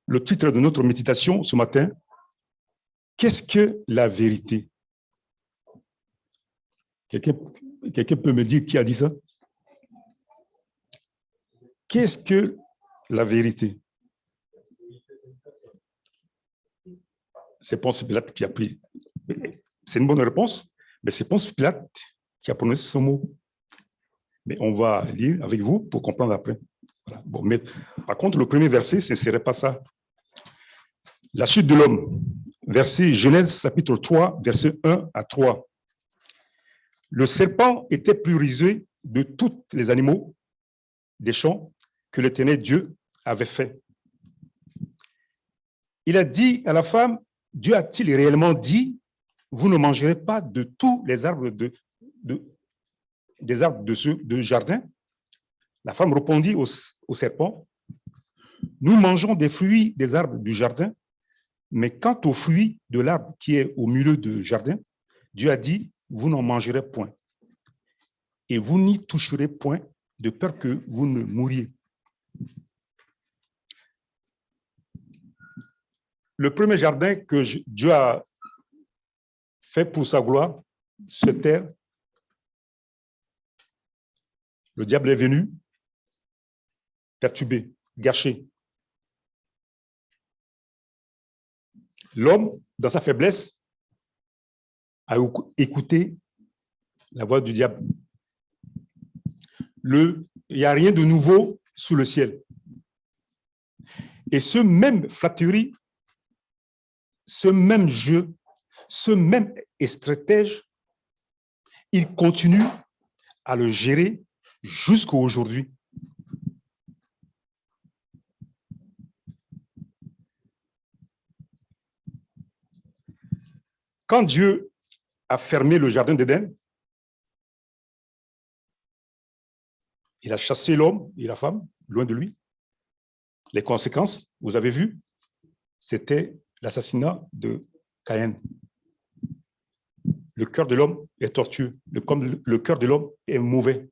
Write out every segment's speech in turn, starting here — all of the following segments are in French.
Le titre de notre méditation ce matin, qu'est-ce que la vérité? Quelqu'un peut me dire qui a dit ça? Qu'est-ce que la vérité? C'est Ponce Pilate qui a pris. C'est une bonne réponse, mais c'est Ponce Pilate qui a prononcé ce mot. Mais on va lire avec vous pour comprendre après. Voilà. Bon, mais par contre, le premier verset, ce ne serait pas ça. La chute de l'homme, verset Genèse chapitre 3, verset 1 à 3. Le serpent était plus rusé de tous les animaux des champs que l'Éternel Dieu avait fait. Il a dit à la femme, Dieu a-t-il réellement dit, vous ne mangerez pas de tous les arbres des arbres de jardin? La femme répondit au serpent, nous mangeons des fruits des arbres du jardin, mais quant aux fruits de l'arbre qui est au milieu du jardin, Dieu a dit, vous n'en mangerez point. Et vous n'y toucherez point, de peur que vous ne mouriez. Le premier jardin que Dieu a fait pour sa gloire, cette terre, le diable est venu perturber, gâcher. L'homme, dans sa faiblesse, a écouté la voix du diable. Il n'y a rien de nouveau sous le ciel. Et ce même flatterie, ce même jeu, ce même stratège, il continue à le gérer jusqu'à aujourd'hui. Quand Dieu a fermé le jardin d'Éden, il a chassé l'homme et la femme loin de lui. Les conséquences, vous avez vu, c'était l'assassinat de Caïn. Le cœur de l'homme est tortueux, comme le cœur de l'homme est mauvais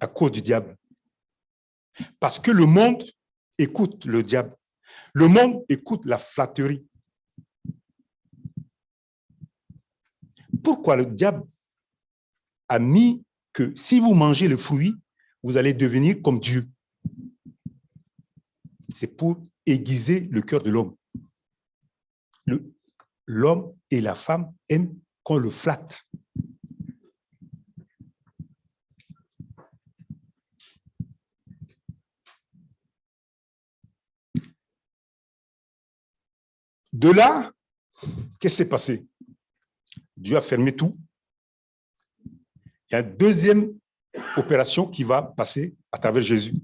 à cause du diable. Parce que le monde écoute le diable. Le monde écoute la flatterie. Pourquoi le diable a mis que si vous mangez le fruit, vous allez devenir comme Dieu? C'est pour aiguiser le cœur de l'homme. L'homme et la femme aiment qu'on le flatte. De là, qu'est-ce qui s'est passé? Dieu a fermé tout. Il y a une deuxième opération qui va passer à travers Jésus.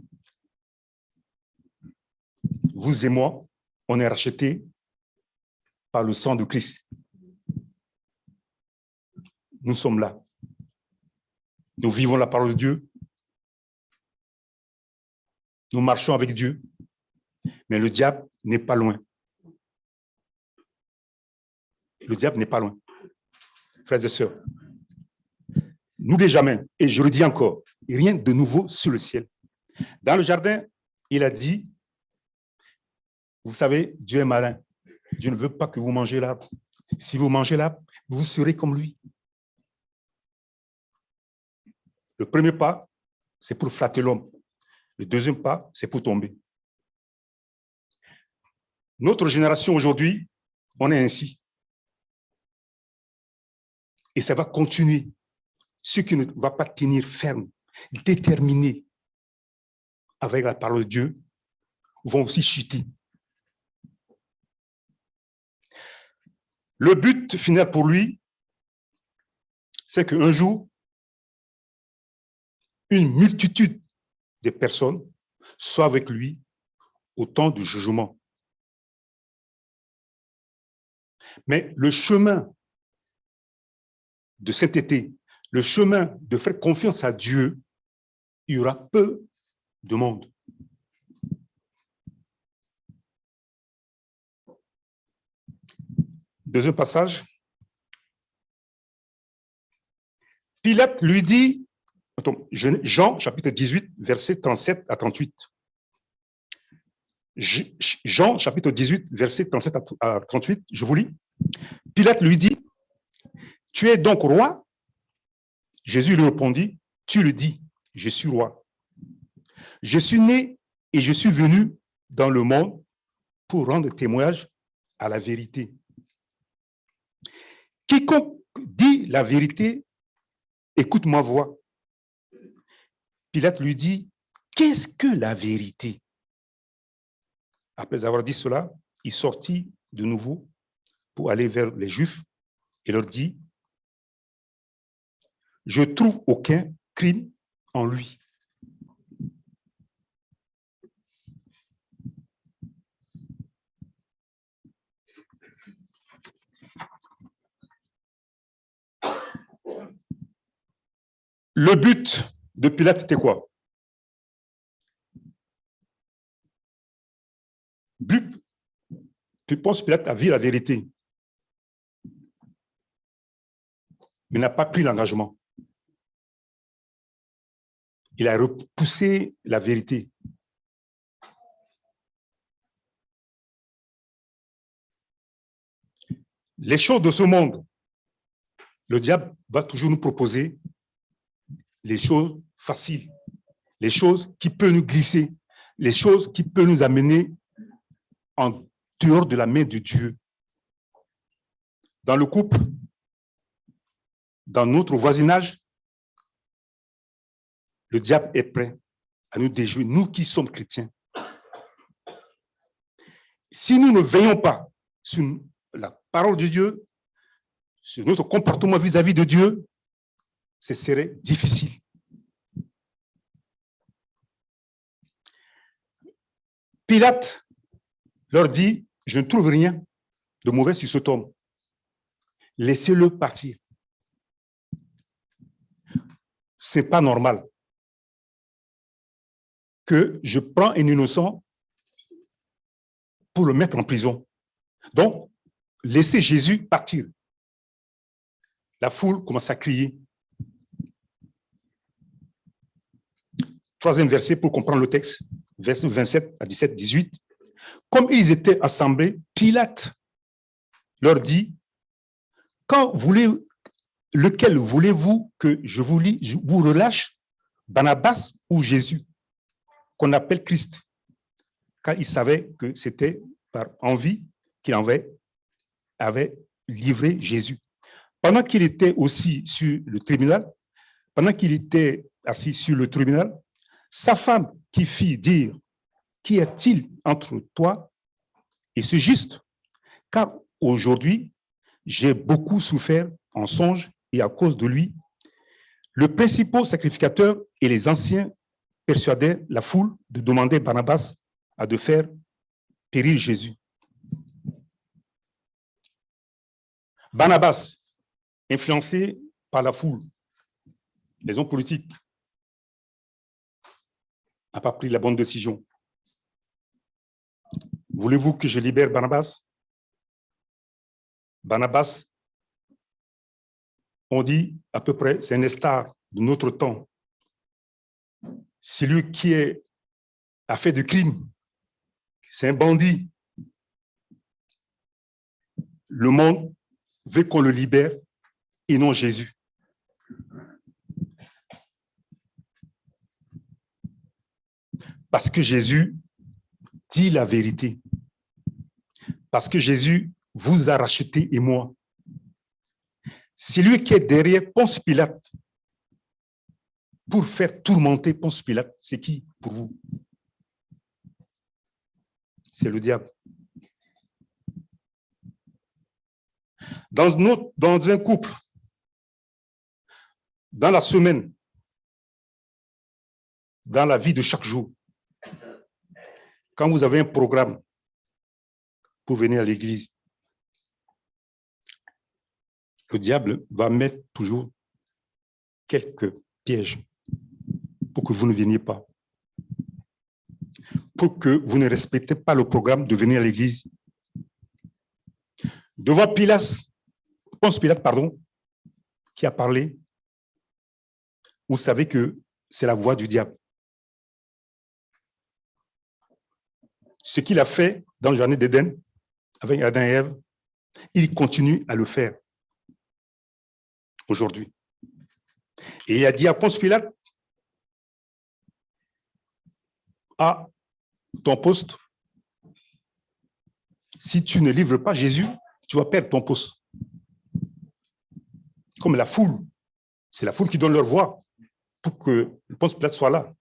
Vous et moi, on est rachetés par le sang de Christ. Nous sommes là. Nous vivons la parole de Dieu. Nous marchons avec Dieu. Mais le diable n'est pas loin. Le diable n'est pas loin. Frères et sœurs, n'oubliez jamais, et je le dis encore, rien de nouveau sur le ciel. Dans le jardin, il a dit, vous savez, Dieu est malin. Dieu ne veut pas que vous mangez l'arbre. Si vous mangez l'arbre, vous serez comme lui. Le premier pas, c'est pour flatter l'homme. Le deuxième pas, c'est pour tomber. Notre génération aujourd'hui, on est ainsi. Et ça va continuer. Ceux qui ne vont pas tenir ferme, déterminés avec la parole de Dieu, vont aussi chuter. Le but final pour lui, c'est qu'un jour, une multitude de personnes soient avec lui au temps du jugement. Mais le chemin de sainteté, le chemin de faire confiance à Dieu, il y aura peu de monde. Deuxième passage. Pilate lui dit, Attends, Jean, chapitre 18, versets 37 à 38. Jean, chapitre 18, versets 37 à 38, je vous lis. Pilate lui dit, « Tu es donc roi ?» Jésus lui répondit, « Tu le dis, je suis roi. Je suis né et je suis venu dans le monde pour rendre témoignage à la vérité. Quiconque dit la vérité, écoute ma voix. » Pilate lui dit, « Qu'est-ce que la vérité ?» Après avoir dit cela, il sortit de nouveau pour aller vers les Juifs et leur dit, « Je ne trouve aucun crime en lui. » Le but de Pilate, c'était quoi? But, tu penses que Pilate a vu la vérité, mais n'a pas pris l'engagement. Il a repoussé la vérité. Les choses de ce monde, le diable va toujours nous proposer les choses faciles, les choses qui peuvent nous glisser, les choses qui peuvent nous amener en dehors de la main de Dieu. Dans le couple, dans notre voisinage, le diable est prêt à nous déjouer, nous qui sommes chrétiens. Si nous ne veillons pas sur la parole de Dieu, sur notre comportement vis-à-vis de Dieu, ce serait difficile. Pilate leur dit, je ne trouve rien de mauvais sur cet homme. Laissez-le partir. Ce n'est pas normal que je prends un innocent pour le mettre en prison. Donc, laissez Jésus partir. La foule commence à crier. Troisième verset pour comprendre le texte, verset 27 à 17, 18. Comme ils étaient assemblés, Pilate leur dit, lequel voulez-vous que je vous relâche, Barnabas ou Jésus, qu'on appelle Christ? Car il savait que c'était par envie qu'il avait livré Jésus. Pendant qu'il était aussi sur le tribunal, pendant qu'il était assis sur le tribunal, sa femme qui fit dire, qu'y a-t-il entre toi et ce juste? Car aujourd'hui, j'ai beaucoup souffert en songe et à cause de lui. Le principal sacrificateur et les anciens persuadaient la foule de demander Barnabas à de faire périr Jésus. Barnabas, influencé par la foule, les hommes politiques, n'a pas pris la bonne décision. Voulez-vous que je libère Barnabas? Barnabas, on dit à peu près, c'est un star de notre temps. Celui qui a fait du crime, c'est un bandit. Le monde veut qu'on le libère et non Jésus. Parce que Jésus dit la vérité. Parce que Jésus vous a racheté et moi. Celui qui est derrière Ponce Pilate pour faire tourmenter Ponce Pilate, c'est qui pour vous? C'est le diable. Dans un couple, dans la semaine, dans la vie de chaque jour, quand vous avez un programme pour venir à l'église, le diable va mettre toujours quelques pièges pour que vous ne veniez pas, pour que vous ne respectez pas le programme de venir à l'église. Devant Ponce Pilate, qui a parlé, vous savez que c'est la voie du diable. Ce qu'il a fait dans le jardin d'Éden avec Adam et Ève, il continue à le faire aujourd'hui. Et il a dit à Ponce Pilate, à ton poste, si tu ne livres pas Jésus, tu vas perdre ton poste. Comme la foule, c'est la foule qui donne leur voix pour que Ponce Pilate soit là.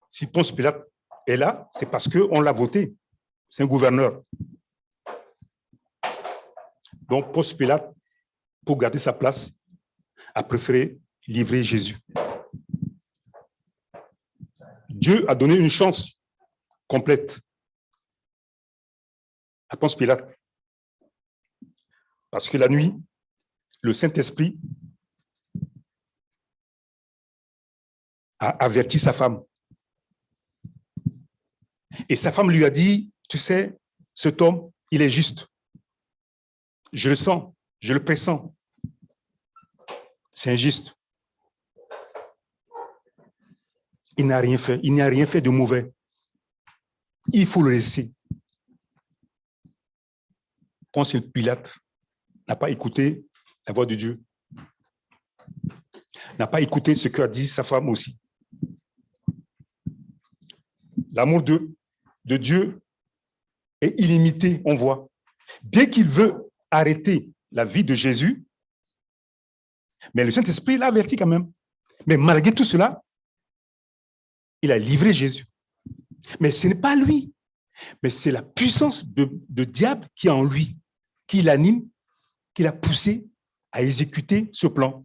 Si Ponce Pilate est là, c'est parce qu'on l'a voté. C'est un gouverneur. Donc Ponce Pilate, pour garder sa place, a préféré livrer Jésus. Dieu a donné une chance complète à Ponce Pilate. Parce que la nuit, le Saint-Esprit a averti sa femme. Et sa femme lui a dit, tu sais, cet homme, il est juste. Je le sens, je le pressens. C'est injuste. Il n'a rien fait, il n'y a rien fait de mauvais. Il faut le laisser. Ponce Pilate n'a pas écouté la voix de Dieu. N'a pas écouté ce qu'a dit sa femme aussi. L'amour de Dieu est illimité, on voit. Bien qu'il veut arrêter la vie de Jésus, mais le Saint-Esprit l'a averti quand même. Mais malgré tout cela, il a livré Jésus. Mais ce n'est pas lui, mais c'est la puissance de diable qui est en lui, qui l'anime, qui l'a poussé à exécuter ce plan.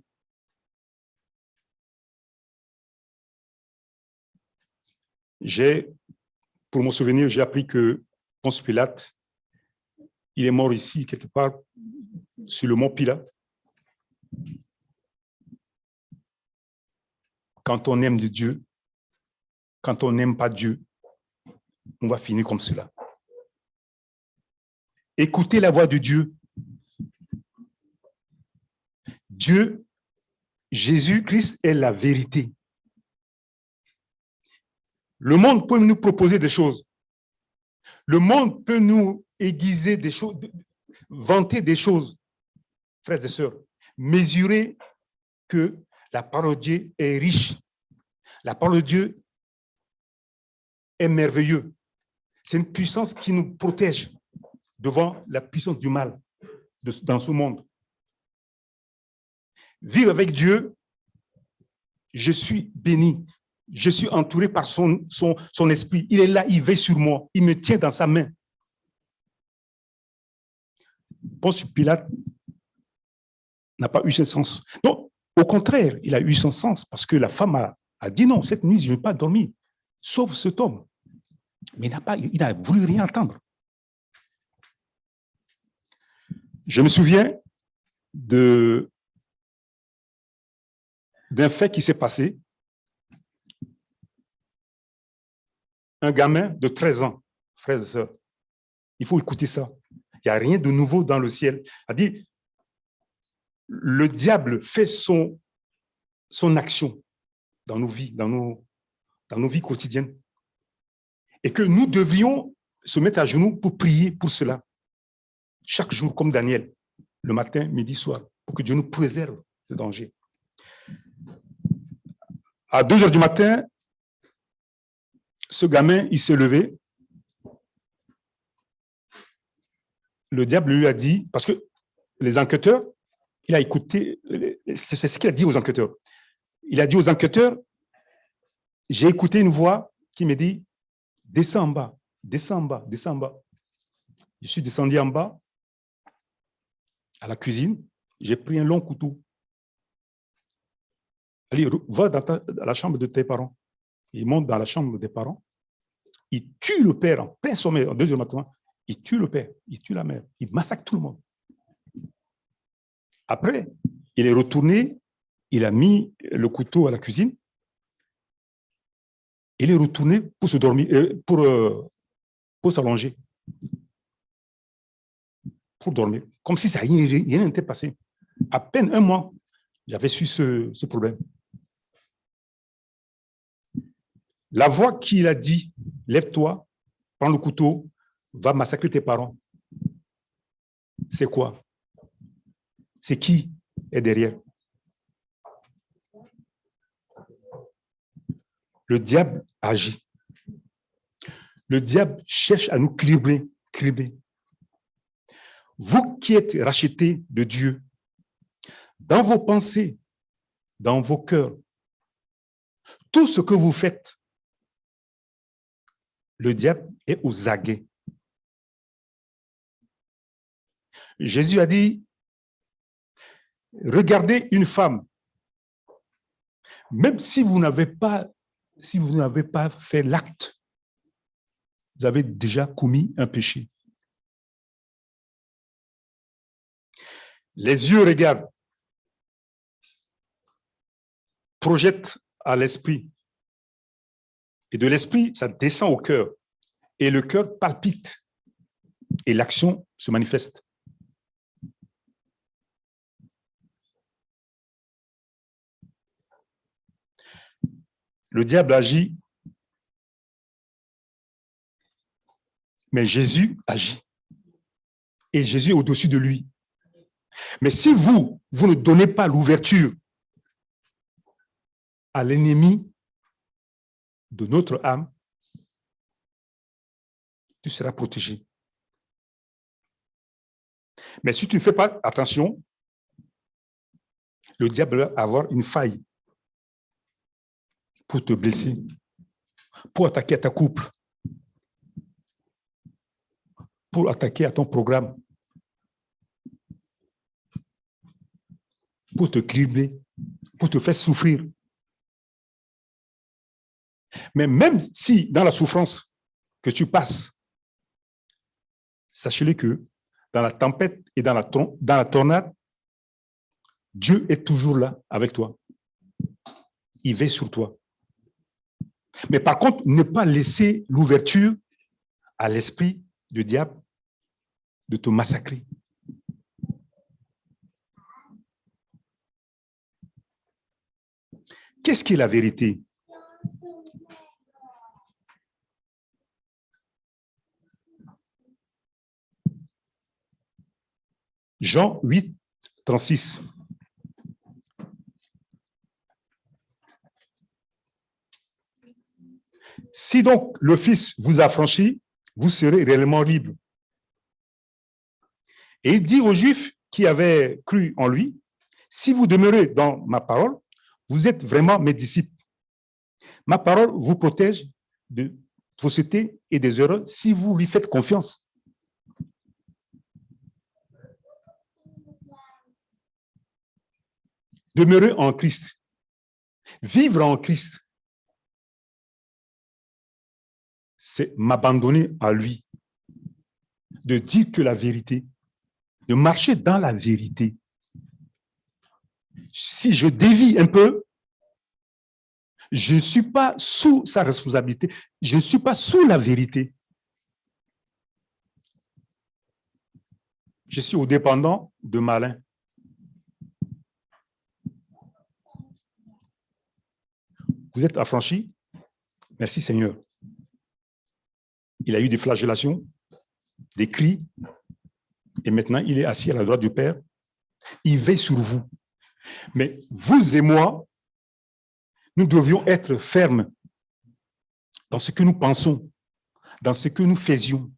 Pour mon souvenir, j'ai appris que Ponce Pilate, il est mort ici, quelque part, sur le mont Pilate. Quand on aime de Dieu, quand on n'aime pas Dieu, on va finir comme cela. Écoutez la voix de Dieu. Dieu, Jésus-Christ est la vérité. Le monde peut nous proposer des choses. Le monde peut nous aiguiser des choses, vanter des choses, frères et sœurs. Mesurez que la parole de Dieu est riche. La parole de Dieu est merveilleuse. C'est une puissance qui nous protège devant la puissance du mal dans ce monde. Vivre avec Dieu, je suis béni. Je suis entouré par son esprit. Il est là, il veille sur moi. Il me tient dans sa main. Ponce Pilate n'a pas eu ce sens. Non, au contraire, il a eu son sens parce que la femme a dit non, cette nuit, je ne vais pas dormir, sauf cet homme. Mais il n'a voulu rien entendre. Je me souviens d'un fait qui s'est passé. Un gamin de 13 ans, frères et sœurs, il faut écouter ça. Il n'y a rien de nouveau dans le ciel. C'est-à-dire, le diable fait son action dans nos vies, dans nos vies quotidiennes. Et que nous devions se mettre à genoux pour prier pour cela. Chaque jour, comme Daniel, le matin, midi, soir, pour que Dieu nous préserve de danger. À 2 heures du matin, ce gamin, il s'est levé. Le diable lui a dit, parce que les enquêteurs, il a écouté, c'est ce qu'il a dit aux enquêteurs. Il a dit aux enquêteurs, j'ai écouté une voix qui me dit, descends en bas, descends en bas, descends en bas. Je suis descendu en bas, à la cuisine, j'ai pris un long couteau. Allez, va dans la chambre de tes parents. Il monte dans la chambre des parents. Il tue le père en plein sommeil, en 2 heures du matin. Il tue le père, il tue la mère. Il massacre tout le monde. Après, il est retourné, il a mis le couteau à la cuisine. Il est retourné pour se dormir, pour s'allonger. Pour dormir. Comme si ça rien n'était passé. À peine un mois, j'avais su ce problème. La voix qui a dit, lève-toi, prends le couteau, va massacrer tes parents. C'est quoi? C'est qui est derrière? Le diable agit. Le diable cherche à nous cribler. Vous qui êtes rachetés de Dieu, dans vos pensées, dans vos cœurs, tout ce que vous faites, le diable est aux aguets. Jésus a dit, regardez une femme, même si vous n'avez pas fait l'acte, vous avez déjà commis un péché. Les yeux regardent, projettent à l'esprit. Et de l'esprit, ça descend au cœur. Et le cœur palpite. Et l'action se manifeste. Le diable agit, mais Jésus agit. Et Jésus est au-dessus de lui. Mais si vous ne donnez pas l'ouverture à l'ennemi de notre âme, tu seras protégé. Mais si tu ne fais pas attention, le diable va avoir une faille pour te blesser, pour attaquer à ta couple, pour attaquer à ton programme, pour te cribler, pour te faire souffrir. Mais même si dans la souffrance que tu passes, sachez-le que dans la tempête et dans la tornade, Dieu est toujours là avec toi. Il veille sur toi. Mais par contre, ne pas laisser l'ouverture à l'esprit du diable de te massacrer. Qu'est-ce qui est la vérité? Jean 8, 36. Si donc le Fils vous a franchi, vous serez réellement libre. Et il dit aux Juifs qui avaient cru en lui, si vous demeurez dans ma parole, vous êtes vraiment mes disciples. Ma parole vous protège de fausseté et des erreurs si vous lui faites confiance. Demeurer en Christ, vivre en Christ, c'est m'abandonner à lui, de dire que la vérité, de marcher dans la vérité. Si je dévie un peu, je ne suis pas sous sa responsabilité, je ne suis pas sous la vérité. Je suis au dépendant de malin. Vous êtes affranchi? Merci Seigneur. Il a eu des flagellations, des cris, et maintenant il est assis à la droite du Père. Il veille sur vous. Mais vous et moi, nous devions être fermes dans ce que nous pensons, dans ce que nous faisions.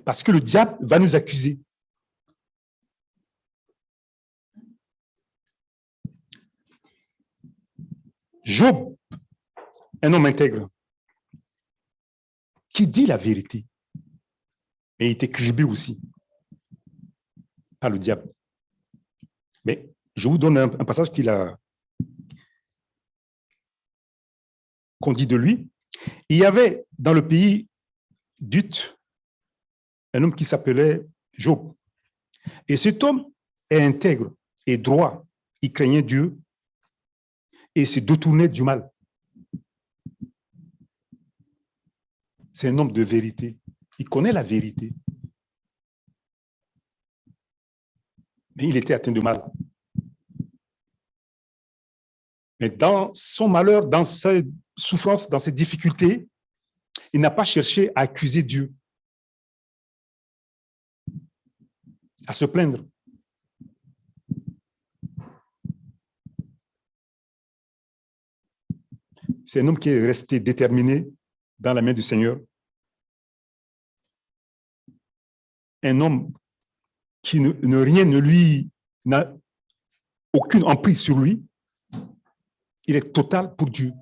Parce que le diable va nous accuser. Job, un homme intègre, qui dit la vérité, et il était criblé aussi par le diable. Mais je vous donne un passage qu'on dit de lui. Il y avait dans le pays d'Ut un homme qui s'appelait Job. Et cet homme est intègre et droit. Il craignait Dieu et se détournait du mal. C'est un homme de vérité. Il connaît la vérité. Mais il était atteint de mal. Mais dans son malheur, dans souffrances, dans ses difficultés, il n'a pas cherché à accuser Dieu, à se plaindre. C'est un homme qui est resté déterminé dans la main du Seigneur. Un homme qui rien ne lui n'a aucune emprise sur lui. Il est total pour Dieu.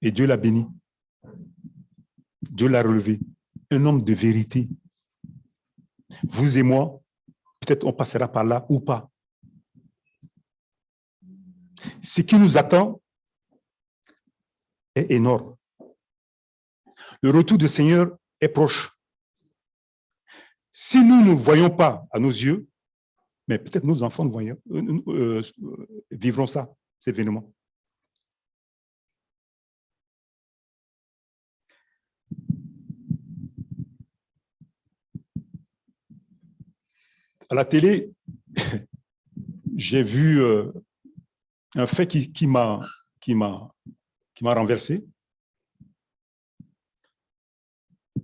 Et Dieu l'a béni. Dieu l'a relevé. Un homme de vérité. Vous et moi, peut-être on passera par là ou pas. Ce qui nous attend est énorme. Le retour du Seigneur est proche. Si nous ne voyons pas à nos yeux, mais peut-être nos enfants vivront ça, cet événement. À la télé, j'ai vu un fait qui m'a renversé.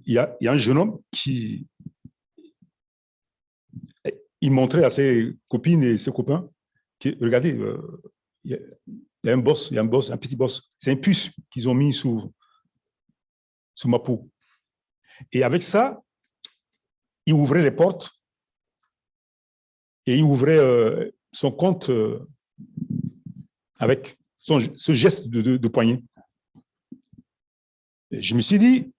Il y a un jeune homme qui il montrait à ses copines et ses copains que, regardez, il y a un boss, un petit boss. C'est un puce qu'ils ont mis sous ma peau. Et avec ça, il ouvrait les portes et il ouvrait son compte avec ce geste de poignet. Et je me suis dit,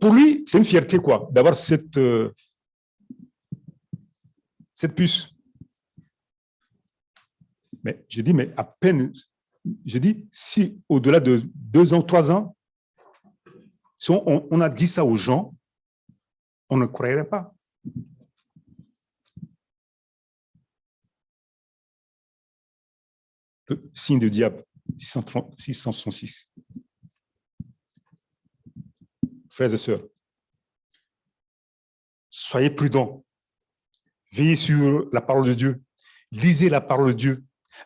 pour lui, c'est une fierté quoi, d'avoir cette puce. Mais je dis, mais à peine, je dis, si au-delà de 2 ans, 3 ans, si on a dit ça aux gens, on ne croirait pas. Le signe de diable, 666. Frères et sœurs, soyez prudents. Veillez sur la parole de Dieu. Lisez la parole de Dieu.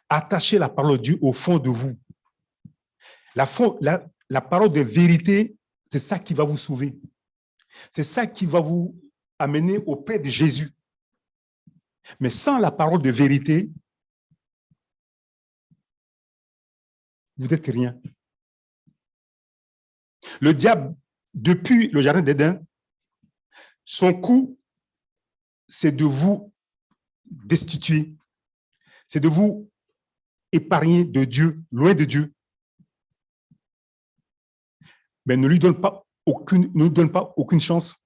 Attachez la parole de Dieu au fond de vous. La parole de vérité, c'est ça qui va vous sauver. C'est ça qui va vous amener auprès de Jésus. Mais sans la parole de vérité, vous n'êtes rien. Le diable, depuis le jardin d'Éden, son coup, c'est de vous destituer. C'est de vous épargner de Dieu, loin de Dieu. Mais ne lui donne pas aucune chance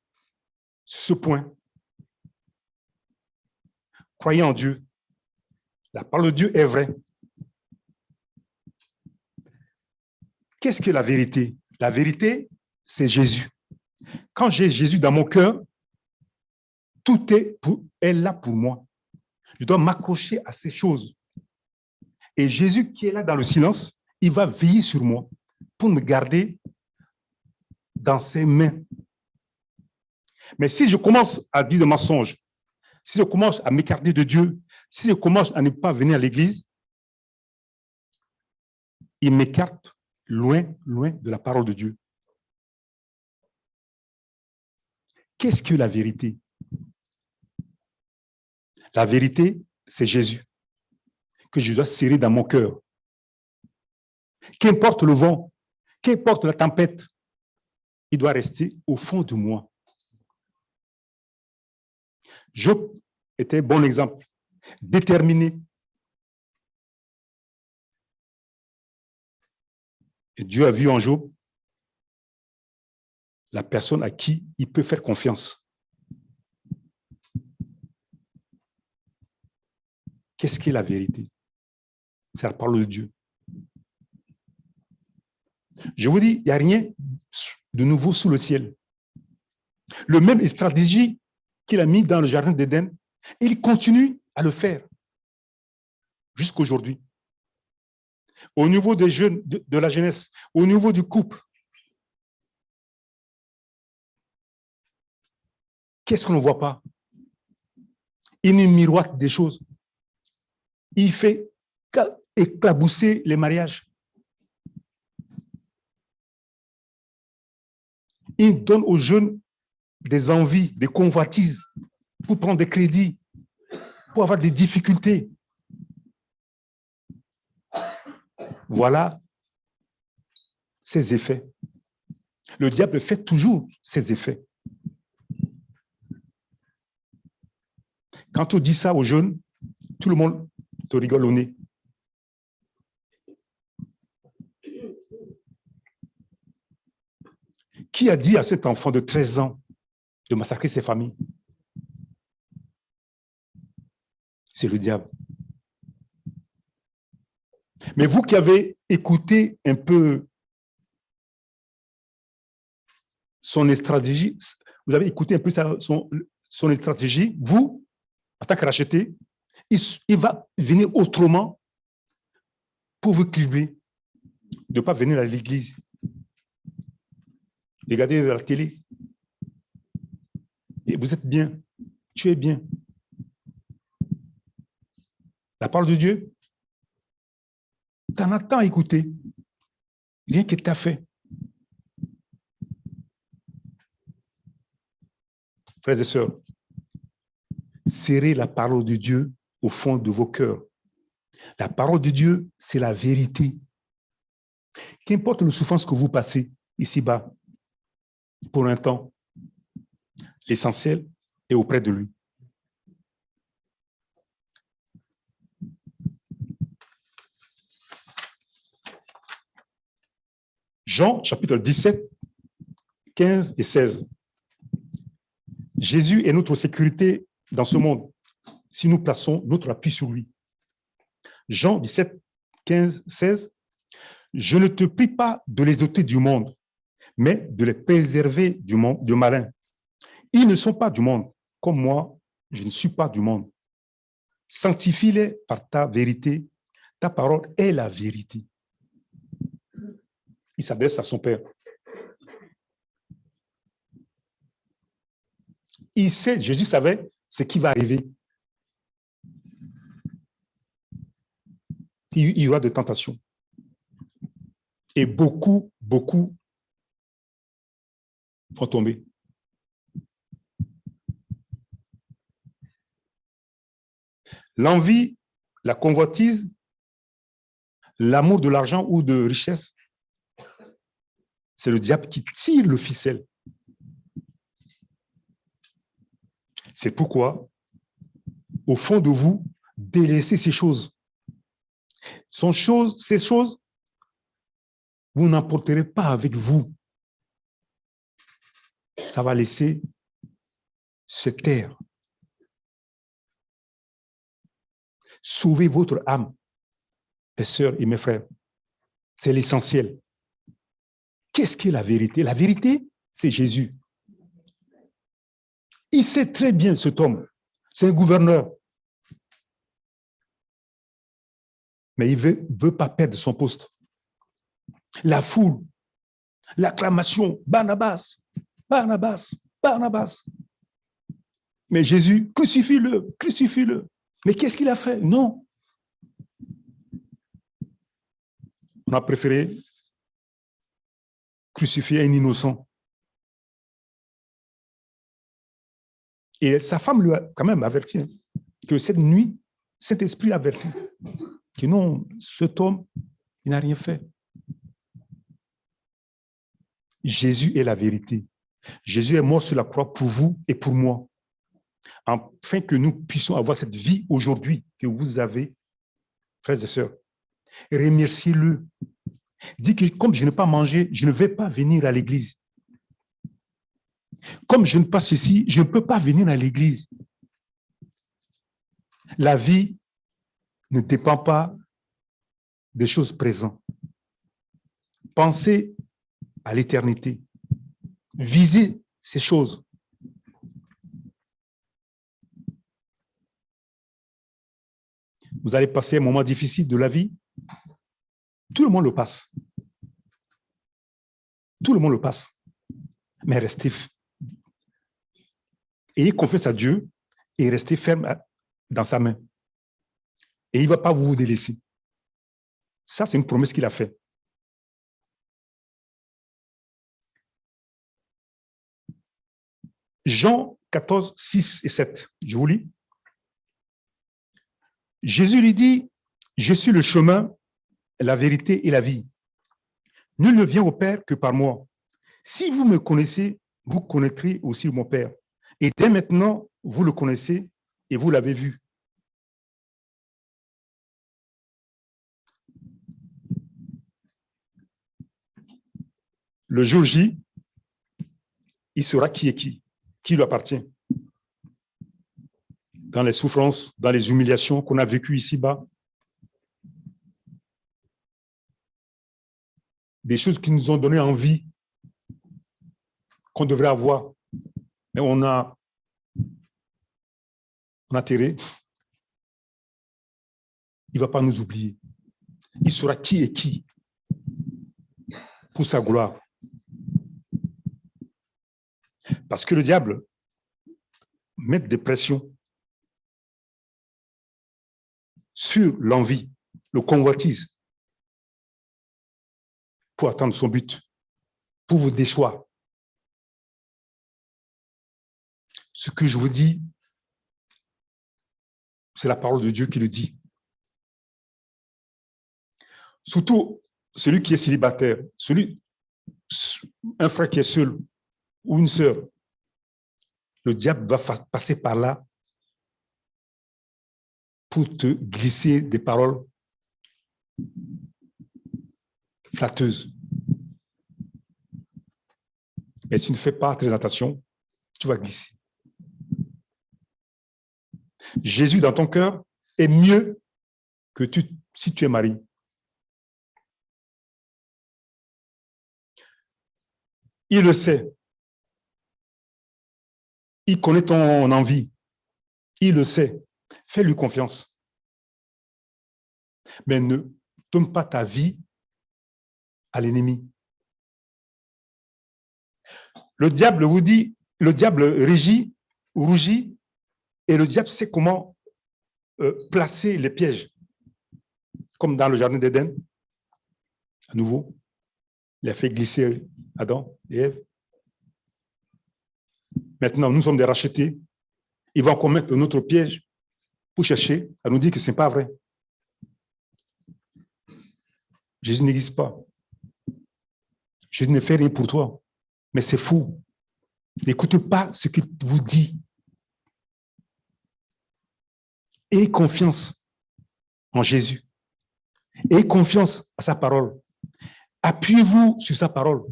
sur ce point. Croyez en Dieu. La parole de Dieu est vraie. Qu'est-ce que la vérité? La vérité, c'est Jésus. Quand j'ai Jésus dans mon cœur, tout est là pour moi. Je dois m'accrocher à ces choses. Et Jésus qui est là dans le silence, il va veiller sur moi pour me garder dans ses mains. Mais si je commence à dire des mensonges, si je commence à m'écarter de Dieu, si je commence à ne pas venir à l'église, il m'écarte loin de la parole de Dieu. Qu'est-ce que la vérité? La vérité, c'est Jésus, que je dois serrer dans mon cœur. Qu'importe le vent, qu'importe la tempête, il doit rester au fond de moi. Job était un bon exemple, déterminé. Et Dieu a vu en Job la personne à qui il peut faire confiance. Qu'est-ce qu'est la vérité? C'est la parole de Dieu. Je vous dis, il n'y a rien de nouveau sous le ciel. Le même stratégie qu'il a mis dans le jardin d'Éden, il continue à le faire jusqu'aujourd'hui. Au niveau des jeunes, de la jeunesse, au niveau du couple. Qu'est-ce qu'on ne voit pas? Il nous miroite des choses. Il fait éclabousser les mariages. Il donne aux jeunes des envies, des convoitises pour prendre des crédits, pour avoir des difficultés. Voilà ses effets. Le diable fait toujours ses effets. Quand on dit ça aux jeunes, tout le monde te rigole au nez. Qui a dit à cet enfant de 13 ans de massacrer ses familles? C'est le diable. Mais vous qui avez écouté un peu son stratégie, vous avez écouté un peu son stratégie, vous, en tant que racheté, il va venir autrement pour vous cribler, de ne pas venir à l'église. Regardez la télé. Et vous êtes bien, tu es bien. La parole de Dieu, tu en as tant écouté, rien que tu as fait. Frères et sœurs, serrez la parole de Dieu au fond de vos cœurs. La parole de Dieu, c'est la vérité. Qu'importe le souffrance que vous passez ici-bas, pour un temps, l'essentiel est auprès de lui. Jean, chapitre 17, 15 et 16. Jésus est notre sécurité dans ce monde si nous plaçons notre appui sur lui. Jean 17, 15, 16. Je ne te prie pas de les ôter du monde, mais de les préserver du malin. Ils ne sont pas du monde, comme moi, je ne suis pas du monde. Sanctifie-les par ta vérité. Ta parole est la vérité. Il s'adresse à son Père. Il sait, Jésus savait ce qui va arriver. Il y aura des tentations. Et beaucoup vont tomber. L'envie, la convoitise, l'amour de l'argent ou de richesse, c'est le diable qui tire le ficelle. C'est pourquoi, au fond de vous, délaissez ces choses. Ces choses, vous n'emporterez pas avec vous. Ça va laisser se taire. Sauvez votre âme, mes sœurs et mes frères. C'est l'essentiel. Qu'est-ce qu'est la vérité? La vérité, c'est Jésus. Il sait très bien cet homme. C'est un gouverneur. Mais il ne veut pas perdre son poste. La foule, l'acclamation, Barnabas, Barnabas, Barnabas. Mais Jésus, crucifie-le, crucifie-le. Mais qu'est-ce qu'il a fait? Non. On a préféré crucifier un innocent. Et sa femme lui a quand même averti que cette nuit, cet esprit l'a averti que non, cet homme, il n'a rien fait. Jésus est la vérité. Jésus est mort sur la croix pour vous et pour moi, afin que nous puissions avoir cette vie aujourd'hui que vous avez, frères et sœurs. Remerciez-le. Dites que comme je n'ai pas mangé, je ne vais pas venir à l'église. Comme je ne passe ici, je ne peux pas venir à l'église. La vie ne dépend pas des choses présentes. Pensez à l'éternité. Visez ces choses. Vous allez passer un moment difficile de la vie. Tout le monde le passe. Tout le monde le passe. Mais restez. Ayez confiance à Dieu et restez ferme dans sa main. Et il ne va pas vous délaisser. Ça, c'est une promesse qu'il a faite. Jean 14, 6 et 7. Je vous lis. Jésus lui dit, je suis le chemin, la vérité et la vie. Nul ne vient au Père que par moi. Si vous me connaissez, vous connaîtrez aussi mon Père. Et dès maintenant, vous le connaissez et vous l'avez vu. Le jour J, il saura qui est qui lui appartient. Dans les souffrances, dans les humiliations qu'on a vécues ici-bas, des choses qui nous ont donné envie, qu'on devrait avoir, mais on a terré. Il ne va pas nous oublier. Il saura qui est qui pour sa gloire. Parce que le diable met des pressions sur l'envie, le convoitise, pour atteindre son but, pour vous déchoir. Ce que je vous dis, c'est la parole de Dieu qui le dit. Surtout celui qui est célibataire, un frère qui est seul ou une sœur, le diable va passer par là pour te glisser des paroles flatteuses. Et si tu ne fais pas très attention, tu vas glisser. Jésus dans ton cœur est mieux que si tu es marié. Il le sait. Il connaît ton envie. Il le sait. Fais-lui confiance. Mais ne donne pas ta vie à l'ennemi. Le diable vous dit, le diable rougit, et le diable sait comment placer les pièges. Comme dans le jardin d'Éden, à nouveau, il a fait glisser Adam et Ève. Maintenant, nous sommes des rachetés. Il va encore mettre notre piège pour chercher à nous dire que ce n'est pas vrai. Jésus n'existe pas. Je ne fais rien pour toi. Mais c'est fou. N'écoutez pas ce qu'il vous dit. Ayez confiance en Jésus. Ayez confiance à sa parole. Appuyez-vous sur sa parole.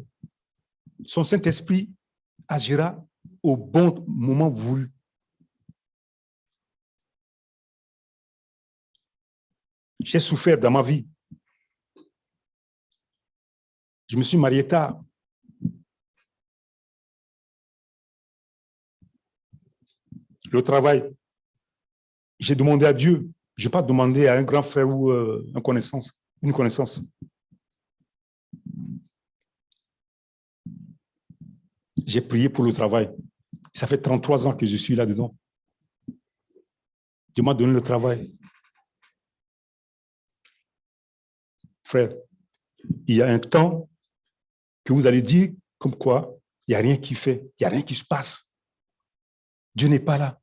Son Saint-Esprit agira au bon moment voulu. J'ai souffert dans ma vie. Je me suis marié tard. Le travail, j'ai demandé à Dieu. Je n'ai pas demandé à un grand frère ou une connaissance. J'ai prié pour le travail. Ça fait 33 ans que je suis là-dedans. Dieu m'a donné le travail. Frère, il y a un temps que vous allez dire comme quoi il n'y a rien qui fait, il n'y a rien qui se passe. Dieu n'est pas là.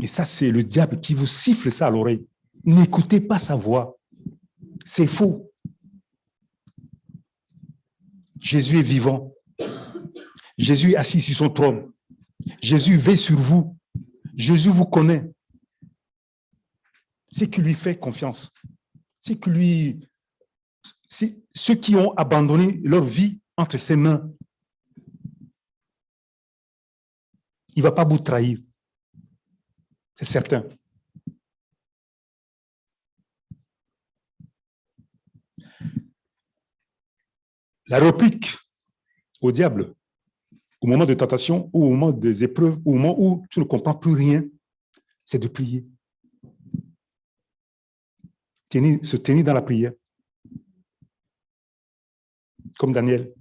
Et ça, c'est le diable qui vous siffle ça à l'oreille. N'écoutez pas sa voix. C'est faux. Jésus est vivant. Jésus est assis sur son trône. Jésus veille sur vous. Jésus vous connaît. C'est qui lui fait confiance. C'est ceux qui ont abandonné leur vie entre ses mains. Il ne va pas vous trahir. C'est certain. La réplique au diable, au moment de tentation, ou au moment des épreuves, au moment où tu ne comprends plus rien, c'est de prier. Se tenir dans la prière. Comme Daniel,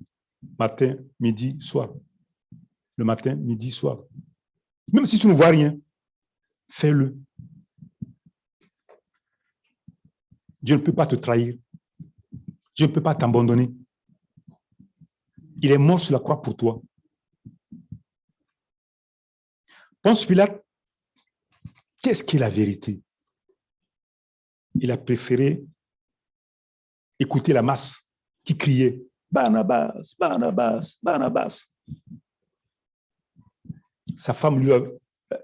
matin, midi, soir. Le matin, midi, soir. Même si tu ne vois rien, fais-le. Dieu ne peut pas te trahir. Dieu ne peut pas t'abandonner. Il est mort sur la croix pour toi. Ponce Pilate, qu'est-ce qu'est la vérité? Il a préféré écouter la masse qui criait « Barnabas, Barnabas, Barnabas ». Sa femme lui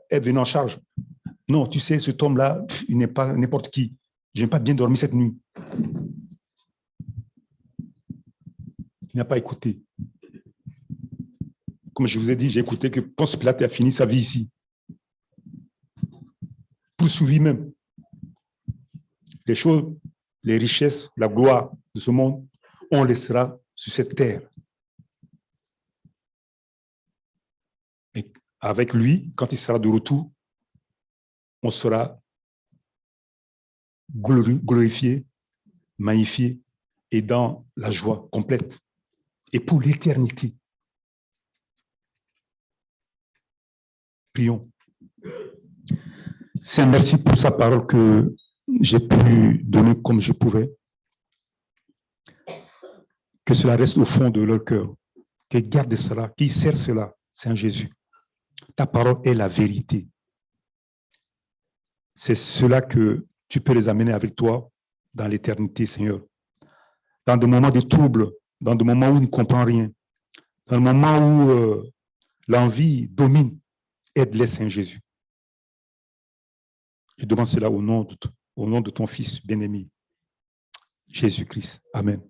est venue en charge. « Non, tu sais, cet homme-là, il n'est pas n'importe qui. Je n'ai pas bien dormi cette nuit. » Il n'a pas écouté. Comme je vous ai dit, j'ai écouté que Ponce Pilate a fini sa vie ici. Poursuivi même. Les choses, les richesses, la gloire de ce monde, on laissera sur cette terre. Et avec lui, quand il sera de retour, on sera glorifié, magnifié et dans la joie complète. Et pour l'éternité. Prions. Seigneur, merci pour sa parole que j'ai pu donner comme je pouvais. Que cela reste au fond de leur cœur. Qu'ils gardent cela, qu'ils servent cela, Saint Jésus. Ta parole est la vérité. C'est cela que tu peux les amener avec toi dans l'éternité, Seigneur. Dans des moments de trouble, dans des moments où on ne comprend rien, dans des moments où l'envie domine, aide-les, Saint Jésus. Je demande cela au nom de ton Fils bien-aimé, Jésus-Christ. Amen.